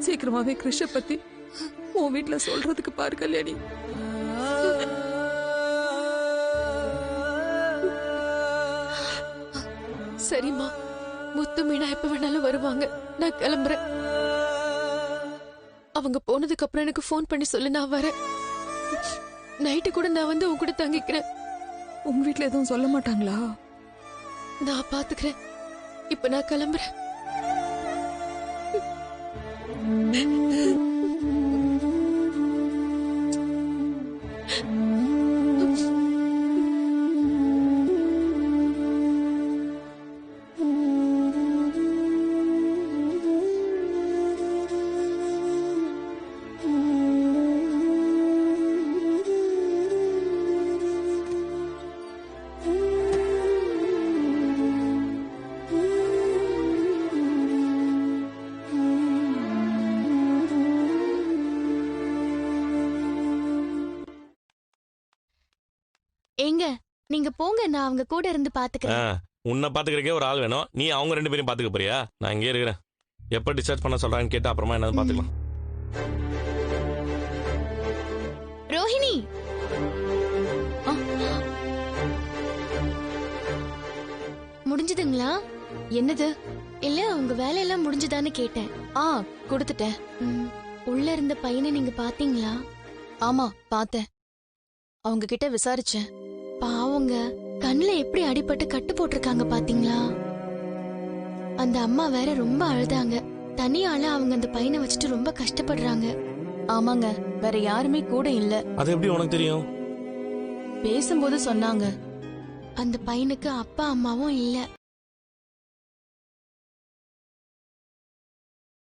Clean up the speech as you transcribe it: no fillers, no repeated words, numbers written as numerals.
சீக்கிரமாவே கிருஷ பத்தி உன் வீட்டுல சொல்றதுக்கு பாரு கல்யாணி. சரிம்மா, முத்து மீனா எப்ப வேணாலும் வருவாங்க. நான் கிளம்புறேன். அவங்க போனதுக்கு அப்புறம் எனக்கு ஃபோன் பண்ணி சொல்லு, நான் வரேன். நைட்டு கூட நான் வந்து உன் கூட தங்கிக்கிறேன். உங்க வீட்டுல எதுவும் சொல்ல மாட்டாங்களா? நான் பாத்துக்கிறேன். இப்ப நான் கிளம்புறேன். ஏங்க, நீங்க போங்க, நான் அவங்க கூட இருந்து பாத்துக்கிறேன். உன்னை பாத்துக்கிறக்கே ஒரு ஆள் வேணும். நீ அவங்க 2 பேரையும் பாத்துக்க போறியா? நான் இங்கே இருக்கிறேன். எப்ப டிஸ்சார்ஜ் பண்ண சொல்றாங்கன்னு கேட்டு அப்புறமா என்னன்னு பாத்துக்கலாம். ரோஹிணி, முடிஞ்சதுங்களா? என்னது? இல்ல, உங்க வேலையெல்லாம் முடிஞ்சுதான்னு கேட்டேன். கொடுத்துட்டேன். உள்ள இருந்த பையனை நீங்க பாத்தீங்களா? ஆமா, பார்த்தேன். அவங்க கிட்ட விசாரிச்சேன். பாவங்க, கண்ணுல எப்படி அடிபட்டு கட்டு போட்டிருக்காங்க பாத்தீங்களா? அந்த அம்மா வேற ரொம்ப அழுதாங்க. தனியால அவங்க அந்த பையனை வச்சுட்டு ரொம்ப கஷ்டப்படுறாங்க. ஆமாங்க, வேற யாருமே கூட இல்ல. அது எப்படி உனக்கு தெரியும்? பேசும்போது சொன்னாங்க. அந்த பையனுக்கு அப்பா அம்மாவும் இல்ல.